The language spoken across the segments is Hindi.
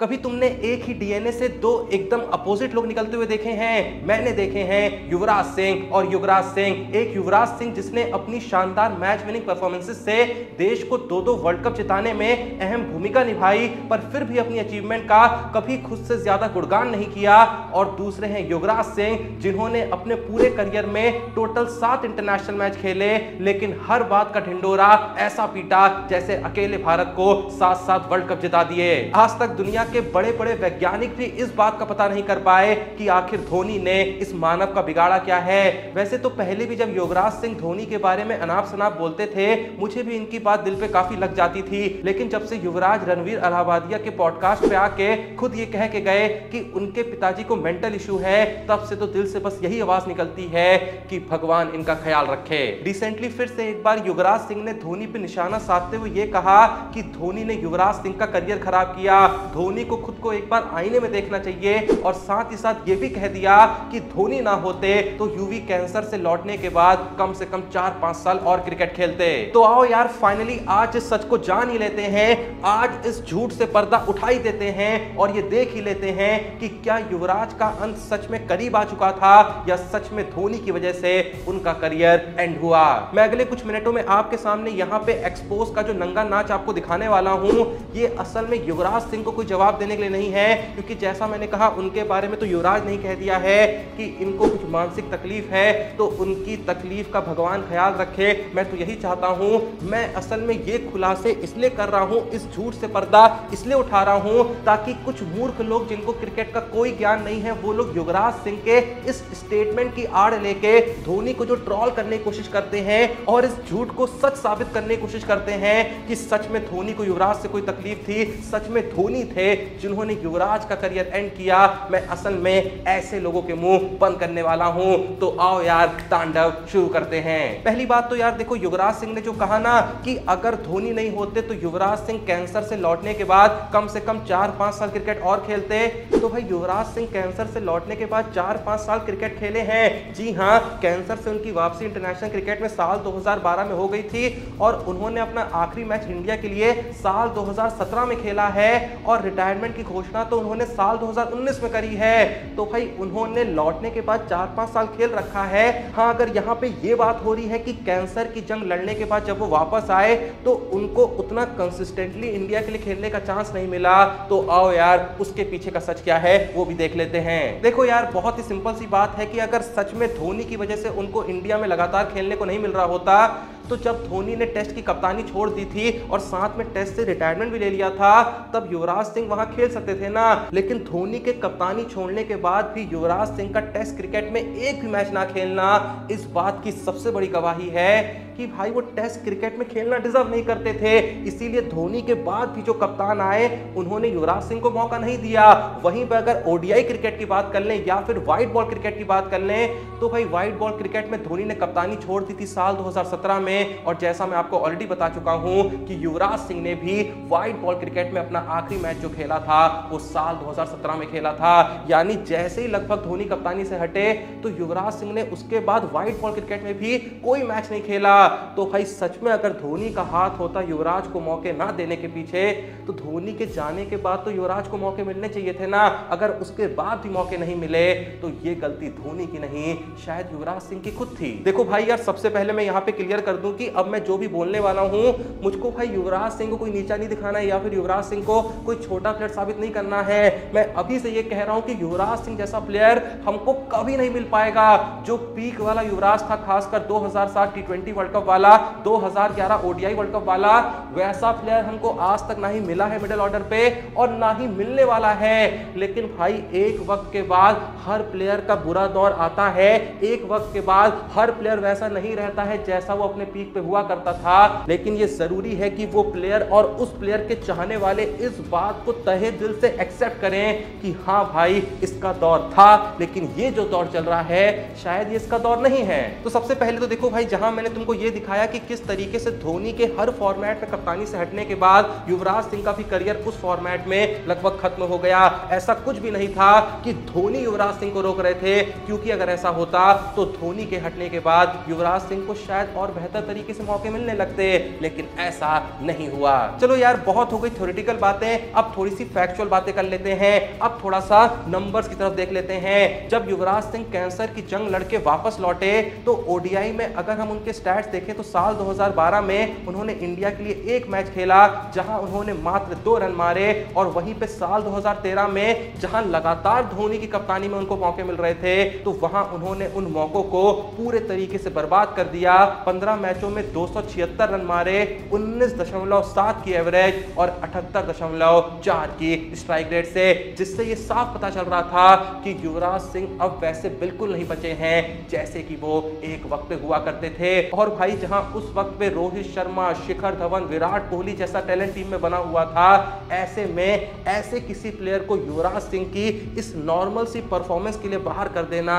कभी तुमने एक ही डीएनए से दो एकदम अपोजिट लोग निकलते हुए देखे हैं? मैंने देखे हैं युवराज सिंह और युवराज सिंह। एक युवराज सिंह जिसने अपनी शानदार मैच विनिंग परफॉर्मेंसेस से देश को दो वर्ल्ड कप जिताने में अहम भूमिका निभाई, पर फिर भी अपनी अचीवमेंट का कभी खुद से ज्यादा गुणगान नहीं किया। और दूसरे हैं युवराज सिंह, जिन्होंने अपने पूरे करियर में टोटल 7 इंटरनेशनल मैच खेले, लेकिन हर बात का ढिंडोरा ऐसा पीटा जैसे अकेले भारत को 7 वर्ल्ड कप जिता दिए। आज तक दुनिया के बड़े बड़े वैज्ञानिक भी इस बात का पता नहीं कर पाए कि आखिर धोनी ने इस मानव का बिगाड़ा क्या है। वैसे तो पहले भी जब युवराज सिंह धोनी के बारे में अनाप शनाप बोलते थे, मुझे भी इनकी बात दिल पे काफी लग जाती थी, लेकिन जब से युवराज रणवीर अलाहाबादिया के पॉडकास्ट पे आके खुद ये कह के गए कि उनके पिताजी को मेंटल इशू है, तब से तो दिल से बस यही आवाज निकलती है कि भगवान इनका ख्याल रखे। रिसेंटली फिर से एक बार युवराज सिंह ने धोनी पे निशाना साधते हुए ये कहा कि धोनी ने युवराज सिंह का करियर खराब किया, धोनी को खुद को एक बार आईने में देखना चाहिए। और साथ ही साथ ये भी कह दिया कि धोनी ना होते तो यूवी कैंसर से लौटने के बाद कम से कम 4-5 साल और क्रिकेट खेलते। तो आओ यार, फाइनली आज इस सच को जान ही लेते हैं, आज इस झूठ से पर्दा उठा ही देते हैं और ये देख ही लेते हैं कि क्या युवराज का अंत सच में करीब आ चुका था या सच में धोनी की वजह से उनका करियर एंड हुआ। मैं अगले कुछ मिनटों में आपके सामने यहाँ पे एक्सपोज का जो नंगा नाच आपको दिखाने वाला हूँ, ये असल में युवराज सिंह को कोई जवाब देने के लिए नहीं है, क्योंकि जैसा मैंने कहा उनके बारे में तो युवराज ने कह दिया है कि इनको कुछ मानसिक तकलीफ है, तो उनकी तकलीफ का भगवान ख्याल रखे। मैं तो यही चाहता हूं, मैं असल में ये खुलासे इसलिए कर रहा हूं, इस झूठ से पर्दा इसलिए उठा रहा हूं ताकि कुछ मूर्ख लोग जिनको क्रिकेट का कोई ज्ञान नहीं है, वो लोग युवराज सिंह के इस स्टेटमेंट की आड़ लेके धोनी को जो ट्रोल करने की कोशिश करते हैं और इस झूठ को सच साबित करने की कोशिश करते हैं कि सच में धोनी को युवराज से कोई तकलीफ थी, सच में धोनी थे जिन्होंने युवराज का करियर एंड किया। मैं असल में ऐसे लोगों के मुंह बंद करने वाला हूं। तो आओ यार, तांडव शुरू करते हैं। पहली बात तो यार देखो, युवराज सिंह ने जो कहा ना कि अगर धोनी नहीं होते तो युवराज सिंह कैंसर से लौटने के बाद कम से कम 4-5 साल क्रिकेट और खेलते, तो भाई युवराज सिंह कैंसर से लौटने के बाद 4-5 साल क्रिकेट खेले हैं। जी हाँ, कैंसर से उनकी वापसी इंटरनेशनल क्रिकेट में साल 2012 में हो गई थी और उन्होंने अपना आखिरी मैच इंडिया के लिए साल 2017 में खेला है और रिटायरमेंट की घोषणा तो उन्होंने साल 2019 में करी है। तो भाई उन्होंने लौटने के बाद 4-5 साल खेल रखा है। हाँ, अगर यहाँ पे ये बात हो रही है कि कैंसर की जंग लड़ने के बाद जब वो वापस आए तो उनको उतना कंसिस्टेंटली इंडिया के लिए खेलने का चांस नहीं मिला, तो आओ यार उसके पीछे का सच क्या है वो भी देख लेते हैं। देखो यार, बहुत ही सिंपल सी बात है कि अगर सच में धोनी की वजह से उनको इंडिया में लगातार खेलने को नहीं मिल रहा होता, तो जब धोनी ने टेस्ट की कप्तानी छोड़ दी थी और साथ में टेस्ट से रिटायरमेंट भी ले लिया था, तब युवराज सिंह वहां खेल सकते थे ना। लेकिन धोनी के कप्तानी छोड़ने के बाद भी युवराज सिंह का टेस्ट क्रिकेट में एक भी मैच ना खेलना इस बात की सबसे बड़ी गवाही है कि भाई वो टेस्ट क्रिकेट में खेलना डिजर्व नहीं करते थे। इसीलिए धोनी के बाद भी जो कप्तान आए उन्होंने युवराज सिंह को मौका नहीं दिया। वहीं पर अगर ओडीआई क्रिकेट की बात कर लें या फिर व्हाइट बॉल क्रिकेट की बात कर लें, तो भाई व्हाइट बॉल क्रिकेट में धोनी ने कप्तानी छोड़ दी थी साल 2017 में, और जैसा मैं आपको ऑलरेडी बता चुका हूं कि युवराज सिंह ने भी व्हाइट बॉल क्रिकेट में अपना आखिरी मैच जो खेला था वो साल 2017 में खेला था। यानी जैसे ही लगभग धोनी कप्तानी से हटे तो युवराज सिंह ने उसके बाद व्हाइट बॉल क्रिकेट में भी कोई मैच नहीं खेला। तो भाई सच में अगर धोनी का हाथ होता युवराज को मौके ना देने के पीछे, तो धोनी के जाने के बाद तो युवराज को मौके मिलने चाहिए थे ना। अगर उसके बाद भी मौके नहीं मिले तो ये गलती धोनी की नहीं, शायद युवराज सिंह की खुद थी। देखो भाई यार, सबसे पहले मैं यहाँ पे क्लियर कर दूं कि अब मैं जो भी बोलने वाला हूं, मुझको भाई युवराज सिंह को कोई नीचा नहीं दिखाना है या फिर युवराज सिंह को कोई छोटा प्लेयर साबित नहीं करना है। मैं अभी से ये कह रहा हूं कि युवराज सिंह जैसा प्लेयर हमको कभी नहीं मिल पाएगा। जो पीक वाला युवराज था, खासकर 2007 टी20 वर्ल्ड कप वाला, 2011 ओडीआई वर्ल्ड कप वाला, वैसा प्लेयर हमको आज तक ना ही मिला है मिडिल ऑर्डर पे और ना ही मिलने वाला है। लेकिन भाई एक वक्त के बाद हर प्लेयर का बुरा दौर आता है, एक वक्त के बाद हर प्लेयर वैसा नहीं रहता है जैसा वो अपने पीक पे हुआ करता था। लेकिन ये जरूरी है कि वो प्लेयर और उस प्लेयर के चाहने वाले इस बात को तहे दिल से एक्सेप्ट करें कि हाँ भाई इसका दौर था, लेकिन ये जो दौर चल रहा है शायद ये इसका दौर नहीं है। तो सबसे पहले तो देखो भाई, जहां मैंने तुमको ये दिखाया कि किस तरीके से धोनी के हर फॉर्मेट में कप्तानी से हटने के बाद युवराज सिंह का भी करियर उस फॉर्मेट में लगभग खत्म हो गया। ऐसा कुछ भी नहीं था कि धोनी युवराज सिंह को रोक रहे थे, क्योंकि अगर ऐसा होता तो धोनी के हटने के बाद युवराज सिंह को शायद और बेहतर तरीके से मौके मिलने लगते, लेकिन ऐसा नहीं हुआ। चलो यार, बहुत हो गई थ्योरेटिकल बातें, अब थोड़ी सी फैक्चुअल बातें कर लेते हैं। अब थोड़ा सा नंबर्स की तरफ देख लेते हैं। जब युवराज सिंह कैंसर की जंग लड़के वापस लौटे तो ओडीआई में अगर हम उनके स्टैट्स देखें तो साल 2012 में उन्होंने इंडिया के लिए एक मैच खेला जहां उन्होंने मात्र 2 रन मारे, और वहीं पे साल 2013 में जहां लगातार धोनी की कप्तानी में उनको मौके मिल रहे थे तो वहां उन्होंने उन मौकों को पूरे तरीके से बर्बाद कर दिया। 15 मैचों में 276 रन मारे, 19.7 की एवरेज और 78.4 की स्ट्राइक रेट से, जिससे ये साफ पता चल रहा था कि युवराज सिंह अब वैसे बिल्कुल नहीं बचे हैं जैसे कि वो एक वक्त पे हुआ करते थे। और भाई, जहां उस वक्त पे रोहित शर्मा, शिखर धवन, विराट कोहली जैसा टैलेंट टीम में बना हुआ था, ऐसे में ऐसे किसी प्लेयर को युवराज सिंह की इस नॉर्मल सी परफॉर्मेंस के लिए बाहर कर देना,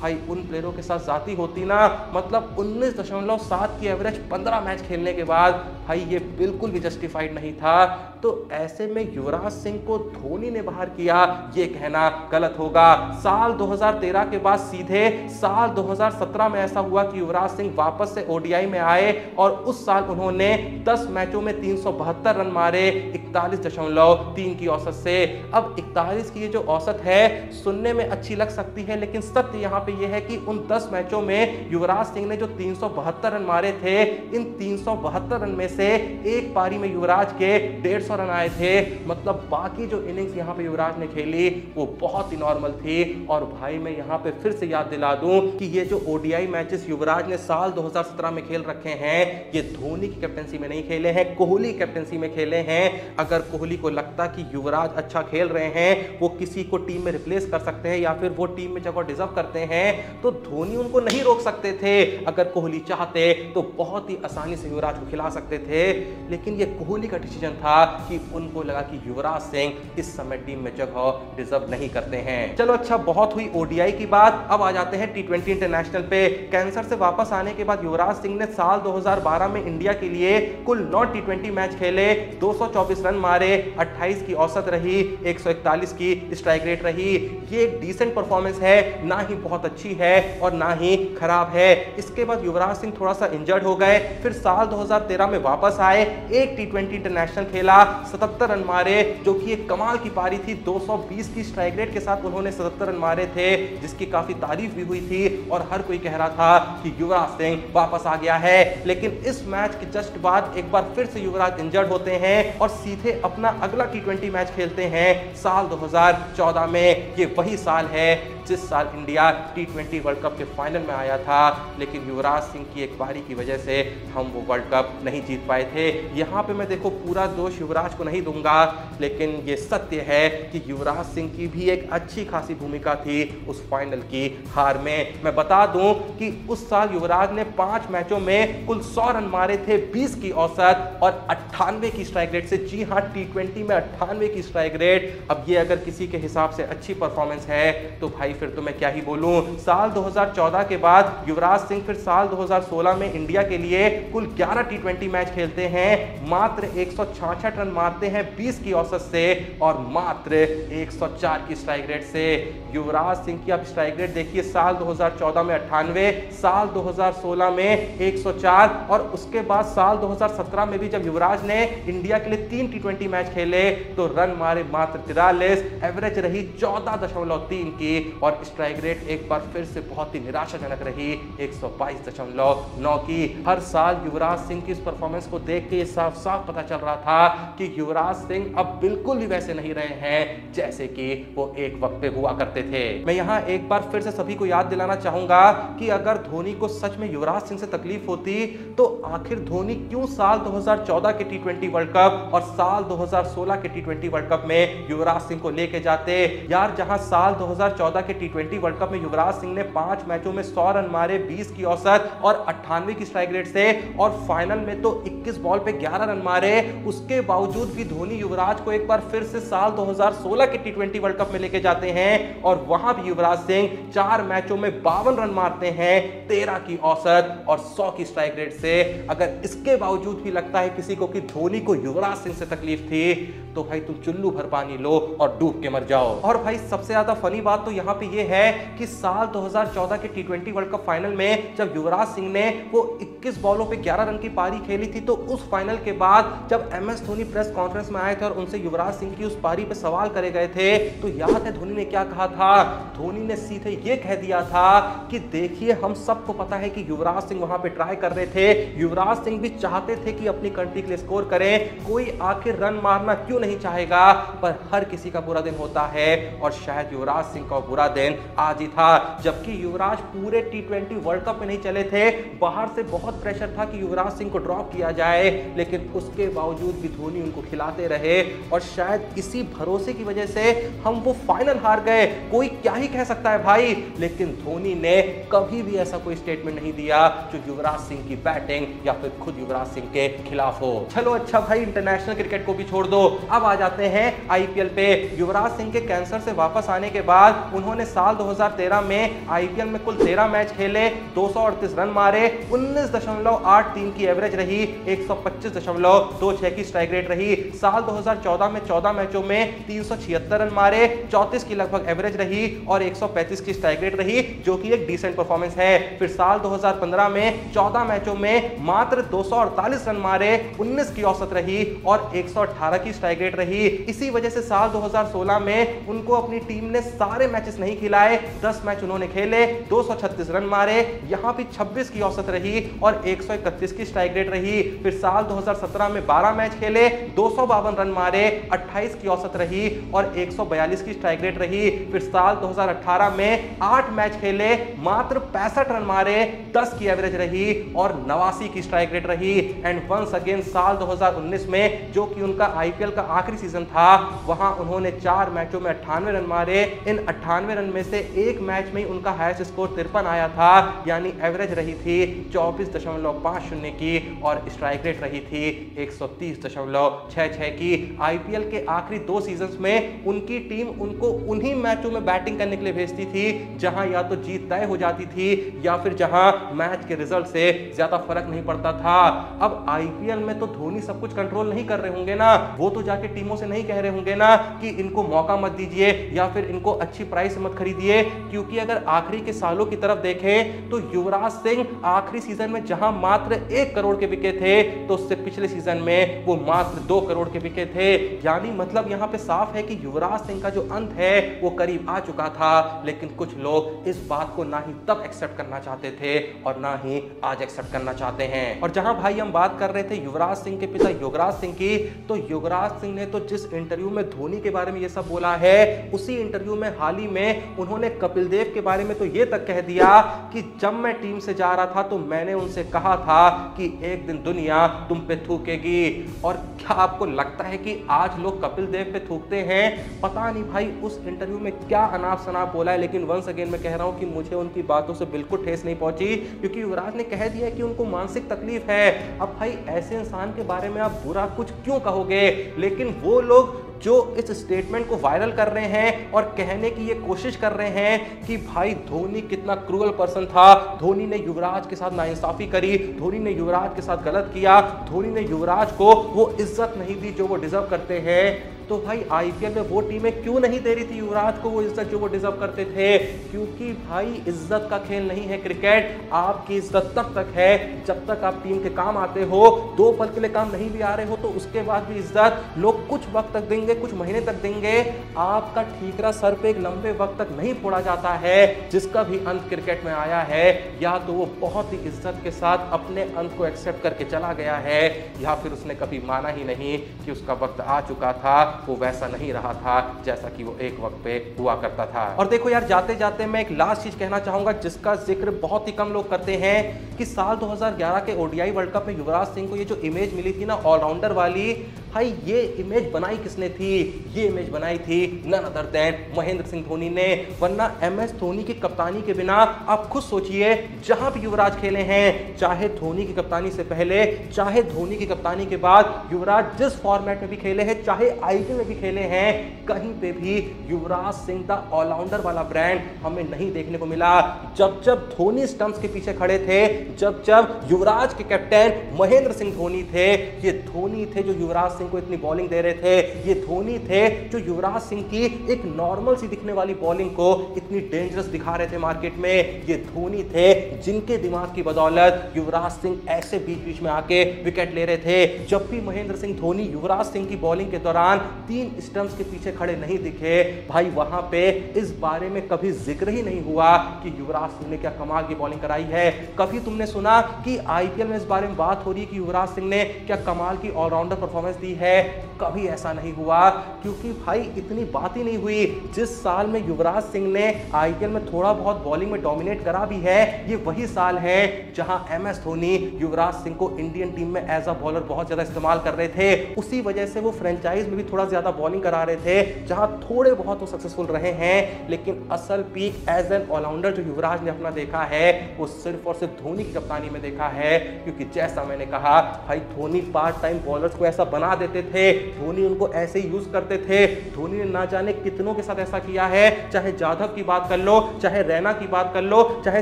भाई उन प्लेयरों के साथ जाती होती ना, मतलब 19.7 की एवरेज 15 मैच खेलने के बाद, भाई ये बिल्कुल भी जस्टिफाइड नहीं था। तो ऐसे में युवराज सिंह को धोनी ने बाहर किया, ये कहना गलत होगा। साल 2013 के बाद सीधे साल 2017 में ऐसा हुआ कि युवराज सिंह वापस से ओडीआई में आए और उस साल उन्होंने 10 मैचों में 372 रन मारे 41.3 की औसत से। अब 41 की ये जो औसत है सुनने में अच्छी लग सकती है, लेकिन सत्य यहाँ पे ये है कि उन 10 मैचों में युवराज सिंह ने जो 372 रन मारे थे, इन 372 रन में से एक पारी में युवराज के 150 रन आए थे। मतलब बाकी जो इनिंग्स यहाँ पे युवराज ने खेली वो बहुत ही नॉर्मल थी। और भाई मैं यहाँ पे फिर से याद दिला दूं कि ये जो ओडीआई मैचेस युवराज ने साल 2017 में खेल रखे हैं, ये धोनी की कैप्टनसी में नहीं खेले हैं, कोहली की कैप्टनसी में खेले हैं। अगर कोहली को लगता कि युवराज अच्छा खेल रहे हैं, वो किसी को टीम में रिप्लेस कर सकते हैं या फिर वो टीम में जगह डिजर्व करते हैं, तो धोनी उनको नहीं रोक सकते थे। अगर कोहली चाहते तो बहुत ही आसानी से युवराज को खिला सकते थे, लेकिन ये कोहली का डिसीजन था कि उनको लगा कि युवराज सिंह इस समय टीम में जगह डिजर्व नहीं करते हैं। चलो अच्छा, बहुत हुई ओडीआई की बात, अब आ जाते हैं टी20 इंटरनेशनल पे। कैंसर से वापस आने के बाद युवराज सिंह ने साल 2012 में इंडिया के लिए कुल 9 टी20 मैच खेले, 224 रन मारे, 28 की औसत रही, 141 की स्ट्राइक रेट रही। ये एक डिसेंट परफॉर्मेंस है, ना ही बहुत अच्छी है और ना ही खराब है। इसके बाद युवराज सिंह थोड़ा सा इंजर्ड हो गए, फिर साल 2013 में वापस आए, एक टी20 इंटरनेशनल खेला, 77 रन मारे, जो कि एक कमाल की पारी थी। 220 की स्ट्राइक रेट के साथ उन्होंने 77 रन मारे थे, जिसकी काफी तारीफ भी हुई थी और हर कोई कह रहा था कि युवराज सिंह वापस आ गया है। लेकिन इस मैच के जस्ट बाद एक बार फिर से युवराज इंजर्ड होते हैं और सीधे अपना अगला टी20 मैच खेलते हैं साल 2014 में। ये वही साल है जिस साल इंडिया टी20 वर्ल्ड कप के फाइनल में आया था, लेकिन युवराज सिंह की एक पारी की वजह से हम वो वर्ल्ड कप नहीं जीत पाए थे। यहाँ पे मैं देखो पूरा दोष युवराज को नहीं दूंगा, लेकिन ये सत्य है कि युवराज सिंह की भी एक अच्छी खासी भूमिका थी उस फाइनल की हार में। मैं बता दूं कि उस साल युवराज ने 5 मैचों में कुल 100 रन मारे थे, 20 की औसत और 98 की स्ट्राइक रेट से। जी हाँ, टी20 में 98 की स्ट्राइक रेट। अब ये अगर किसी के हिसाब से अच्छी परफॉर्मेंस है तो भाई फिर तो मैं क्या ही बोलूं। साल 2014 के बाद युवराज सिंह फिर साल 2016 में इंडिया के लिए कुल 11 टी20 मैच खेलते हैं, मात्र 166 रन मारते हैं 20 की औसत से और मात्र 104 की स्ट्राइक रेट से। युवराज सिंह की आप स्ट्राइक रेट देखिए, साल 2014 में 98, साल 2016 में 104 और उसके बाद साल 2017 में भी जब युवराज ने इंडिया के लिए 3 टी20 मैच खेले तो रन मारे मात्र 43, एवरेज रही 14.3 की और स्ट्राइक रेट एक बार फिर से बहुत ही निराशाजनक रही 122.9 की। हर साल युवराज सिंह की इस परफॉर्मेंस को देख के ये साफ साफ पता चल रहा था कि युवराज सिंह अब बिल्कुल भी वैसे नहीं रहे हैं जैसे कि वो एक वक्त पे हुआ करते थे। मैं यहाँ एक बार फिर से सभी को याद दिलाना चाहूंगा कि अगर धोनी को सच में युवराज सिंह से तकलीफ होती तो आखिर धोनी क्यों साल 2014 के टी20 वर्ल्ड कप और साल 2016 के टी20 वर्ल्ड कप में युवराज सिंह को लेके जाते। यार, जहां साल 2014 के टी20 वर्ल्ड कप में युवराज सिंह ने 5 मैचों में 100 रन मारे, 20 की औसत और 98 की स्ट्राइक रेट से, और फाइनल में तो 21 बॉल पे 11 रन मारे। उसके बावजूद भी धोनी युवराज को एक बार फिर से साल 2016 के टी20 वर्ल्ड कप में लेके जाते हैं और वहां भी युवराज सिंह 4 मैचों में 52 रन मारते हैं, 13 की औसत और 100 की स्ट्राइक रेट से। अगर इसके बावजूद भी लगता है किसी को कि धोनी को युवराज सिंह से तकलीफ थी, तो भाई तुम चुल्लू भर पानी लो और डूब के मर जाओ। और भाई सबसे ज्यादा फनी बात तो यहां पे ये है कि साल 2014 के टी20 वर्ल्ड कप फाइनल में जब युवराज सिंह ने वो 21 बॉलों पे 11 रन की पारी खेली थी, तो उस फाइनल के बाद जब एमएस धोनी प्रेस कॉन्फ्रेंस में आए थे और उनसे युवराज सिंह की उस पारी पे सवाल करे गए थे, तो याद है धोनी ने क्या कहा था? धोनी ने सीधे ये कह दिया था कि देखिए, हम सबको पता है कि युवराज सिंह वहां पे ट्राई कर रहे थे, युवराज सिंह भी चाहते थे कि अपनी कंट्री के लिए स्कोर करें, कोई आखिर रन मारना क्यों नहीं चाहेगा, पर हर किसी का बुरा दिन होता है और शायद युवराज सिंह का बुरा दिन आज ही था। जबकि युवराज पूरे टी20 वर्ल्ड कप में नहीं चले थे, बाहर से बहुत प्रेशर था कि युवराज सिंह को ड्रॉप किया जाए, लेकिन उसके बावजूद भी धोनी उनको खिलाते रहे और शायद इसी भरोसे की वजह से हम वो फाइनल हार गए। कोई क्या ही कह सकता है भाई, लेकिन धोनी ने कभी भी ऐसा कोई स्टेटमेंट नहीं दिया जो युवराज सिंह की बैटिंग या फिर खुद युवराज सिंह के खिलाफ हो। चलो अच्छा भाई, इंटरनेशनल क्रिकेट को भी छोड़ दो, अब आ जाते हैं आईपीएल पे। युवराज सिंह के कैंसर से वापस आने के बाद उन्होंने साल 2013 में आईपीएल में कुल 13 मैच खेले, 238 रन मारे, 19.83 की एवरेज रही, 125.26 की स्ट्राइक रेट रही। साल 2014 में 14 मैचों में 376 रन मारे, 34 की लगभग एवरेज रही और 135 की स्ट्राइक रेट रही, जो कि एक डिसेंट परफॉर्मेंस है। फिर साल 2015 में 14 मैचों में मात्र 248 रन मारे, 19 की औसत रही और 118 की स्ट्राइक रेट रही। इसी वजह से साल 2016 में उनको अपनी टीम ने सारे मैचेस नहीं खिलाए, 10 मैच उन्होंने खेले, 236 रन मारे, यहां भी 26 की औसत रही और 131 की स्ट्राइक रेट रही। फिर साल 2017 में 12 मैच खेले, 252 रन मारे, 28 की औसत रही और 142 की स्ट्राइक रेट रही। फिर साल 2018 में 8 मैच खेले, मात्र 65 रन मारे, 10 की एवरेज रही और 89 की स्ट्राइक रेट रही। एंड वंस अगेन साल 2019 में, जो कि उनका आईपीएल का आखिरी सीजन था, वहां उन्होंने 4 मैचों में 98 रन मारे। इन 98 रन में से एक मैच में उनका हाईएस्ट स्कोर 53 आया था, यानी एवरेज रही थी 24.50 की और स्ट्राइक रेट रही थी 130.66 की। आईपीएल के आखिरी 2 सीजन्स में उनकी टीम उनको उन्हीं मैचों में बैटिंग करने के लिए भेजती थी जहां या तो जीत तय हो जाती थी या फिर जहां मैच के रिजल्ट से ज्यादा फर्क नहीं पड़ता था। अब आईपीएल में तो धोनी सब कुछ कंट्रोल नहीं कर रहे होंगे ना, वो तो जाके टीमों से नहीं कह रहे होंगे ना कि इनको मौका मत दीजिए या फिर इनको अच्छी प्राइस मत खरीदिए, क्योंकि अगर आखिरी के सालों की तरफ देखें तो युवराज सिंह आखिरी सीजन में जहां मात्र 1 करोड़ के बिके थे, तो उससे पिछले सीजन में वो मात्र 2 करोड़ के बिके थे। यानी मतलब यहां पे साफ है कि युवराज सिंह का जो अंत है वो करीब आ चुका था, लेकिन कुछ लोग इस बात को ना ही तब एक्सेप्ट करना चाहते थे और ना ही आज एक्सेप्ट करना चाहते हैं। और जहां भाई हम बात कर रहे थे युवराज सिंह के पिता युवराज सिंह की, तो युवराज सिंह ने तो जिस इंटरव्यू में धोनी के बारे में ये सब बोला है, उसी इंटरव्यू में हाल ही में उन्होंने कपिल देव के बारे में तो ये तक कह दिया कि जब मैं टीम से जा रहा था तो मैंने उनसे कहा था कि एक दिन दुनिया तुम पे थूकेगी। और क्या आपको लगता है कि आज लोग कपिल देव पे थूकते हैं? पता नहीं भाई उस इंटरव्यू में क्या अनाप शनाप बोला है, लेकिन वंस अगेन मैं कह रहा हूं कि मुझे उनकी बातों से बिल्कुल ठेस नहीं पहुंची, क्योंकि युवराज ने कह दिया कि उनको मानसिक तकलीफ है। अब भाई ऐसे इंसान के बारे में आप बुरा कुछ क्यों कहोगे? लेकिन वो लोग जो इस स्टेटमेंट को वायरल कर रहे हैं और कहने की ये कोशिश कर रहे हैं कि भाई धोनी कितना क्रूअल पर्सन था, धोनी ने युवराज के साथ नाइंसाफी करी, धोनी ने युवराज के साथ गलत किया, धोनी ने युवराज को वो इज्जत नहीं दी जो वो डिजर्व करते हैं, तो भाई आईपीएल में वो टीमें क्यों नहीं दे रही थी युवराज को वो इज्जत जो वो डिजर्व करते थे? क्योंकि भाई इज्जत का खेल नहीं है क्रिकेट। आपकी इज्जत तब तक है जब तक आप टीम के काम आते हो, 2 पल के लिए काम नहीं भी आ रहे हो तो उसके बाद भी इज्जत लोग कुछ वक्त तक देंगे, कुछ महीने तक देंगे। आपका ठीकरा सर पे एक लंबे वक्त तक नहीं फोड़ा जाता है। जिसका भी अंत क्रिकेट में आया है, या तो वो बहुत ही इज्जत के साथ अपने अंत को एक्सेप्ट करके चला गया है, या फिर उसने कभी माना ही नहीं कि उसका वक्त आ चुका था, वो वैसा नहीं रहा था जैसा कि वो एक वक्त पे हुआ करता था। और देखो यार, जाते जाते मैं एक लास्ट चीज कहना चाहूंगा जिसका जिक्र बहुत ही कम लोग करते हैं कि साल 2011 के ओडीआई वर्ल्ड कप में युवराज सिंह को ये जो इमेज मिली थी ना ऑलराउंडर वाली, भाई ये इमेज बनाई किसने थी? ये इमेज बनाई थी none other than Mahendra Singh Dhoni ने। वरना MS धोनी की कप्तानी के बिना आप खुद सोचिए, जहां भी युवराज खेले हैं, चाहे धोनी की कप्तानी से पहले चाहे धोनी की कप्तानी के बाद, युवराज जिस फॉर्मेट में भी खेले हैं, चाहे IPL में भी खेले हैं, कहीं पे भी युवराज सिंह द ऑलराउंडर वाला ब्रांड हमें नहीं देखने को मिला। जब जब धोनी स्टंप्स के पीछे खड़े थे, जब जब युवराज के कैप्टन महेंद्र सिंह धोनी थे, ये धोनी थे जो युवराज सिंह को इतनी बॉलिंग दे रहे थे, ये धोनी थे जो युवराज सिंह की एक नॉर्मल सी दिखने वाली बॉलिंग को इतनी डेंजरस दिखा रहे थे मार्केट में। ये धोनी थे जिनके दिमाग की बदौलत युवराज सिंह ऐसे बीच बीच में आके विकेट ले रहे थे। जब भी महेंद्र सिंह धोनी युवराज सिंह की बॉलिंग के दौरान 3 स्टंप्स के पीछे खड़े नहीं दिखे, भाई वहां पे इस बारे में कभी जिक्र ही नहीं हुआ कि युवराज सिंह ने क्या कमाल की बॉलिंग कराई है। कभी तुमने सुना कि IPL में इस बारे में बात हो रही है कि युवराज सिंह ने क्या कमाल की ऑलराउंडर परफॉर्मेंस दी है? कभी ऐसा नहीं हुआ, क्योंकि भाई इतनी बात ही नहीं हुई। जिस साल में युवराज सिंह ने IPL में थोड़ा बहुत बॉलिंग में डोमिनेट करा भी है, ये वही साल है जहां MS धोनी युवराज सिंह को इंडियन टीम में एज अ बॉलर बहुत ज्यादा इस्तेमाल कर रहे थे। उसी वजह से वो फ्रेंचाइज में भी थोड़ा ज्यादा बॉलिंग करा रहे थे, जहां थोड़े बहुत वो सक्सेसफुल रहे हैं। लेकिन असल पीक एज एन ऑलराउंडर जो युवराज ने अपना देखा है, वो सिर्फ और सिर्फ धोनी की कप्तानी में देखा है। क्योंकि जैसा मैंने कहा, भाई धोनी पार्ट टाइम बॉलर्स को ऐसा बना देते थे, धोनी उनको ऐसे ही यूज करते थे। धोनी ने ना जाने कितनों के साथ ऐसा किया है, चाहे जाधव की बात कर लो, चाहे रैना की बात कर लो, चाहे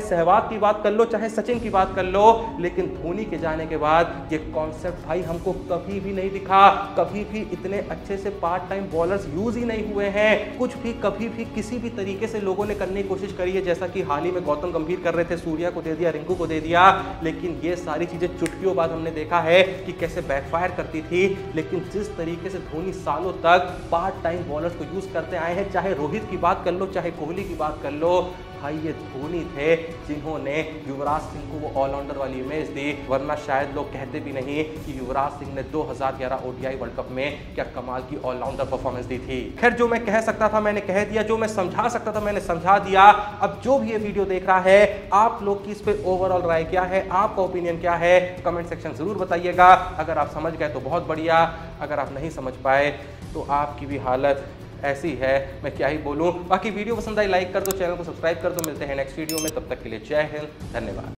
सहवाग की बात कर लो, चाहे सचिन की बात कर लो। लेकिन धोनी के जाने के बाद ये कॉन्सेप्ट भाई हमको कभी भी नहीं दिखा। कभी भी इतने अच्छे से पार्ट टाइम बॉलर्स यूज ही नहीं हुए हैं। कुछ भी कभी भी किसी भी तरीके से लोगों ने करने की कोशिश करी है, जैसा कि हाल ही में गौतम गंभीर कर रहे थे, सूर्या को दे दिया, रिंकू को दे दिया। लेकिन ये सारी चीजें चुटकियों बाद हमने देखा है कि कैसे बैकफायर करती थी। लेकिन जिस तरीके से धोनी सालों तक पार्ट टाइम बॉलर्स को यूज करते आए हैं, चाहे रोहित की बात कर लो, चाहे कोहली की बात कर लो, भाई ये धोनी थे जिन्होंने युवराज सिंह को वो ऑलराउंडर वाली इमेज दी। वरना शायद लोग कहते भी नहीं कि युवराज सिंह ने 2011 ODI वर्ल्ड कप में क्या कमाल की ऑलराउंडर परफॉर्मेंस दी थी। खैर, जो मैं कह सकता था मैंने कह दिया, जो मैं समझा सकता था मैंने समझा दिया। अब जो भी ये वीडियो देख रहा है, आप लोग की इस पे ओवरऑल राय क्या है, आपका ओपिनियन क्या है, कमेंट सेक्शन जरूर बताइएगा। अगर आप समझ गए तो बहुत बढ़िया, अगर आप नहीं समझ पाए तो आपकी भी हालत ऐसी है, मैं क्या ही बोलूं। बाकी वीडियो पसंद आई लाइक कर दो, चैनल को सब्सक्राइब कर दो। मिलते हैं नेक्स्ट वीडियो में, तब तक के लिए जय हिंद, धन्यवाद।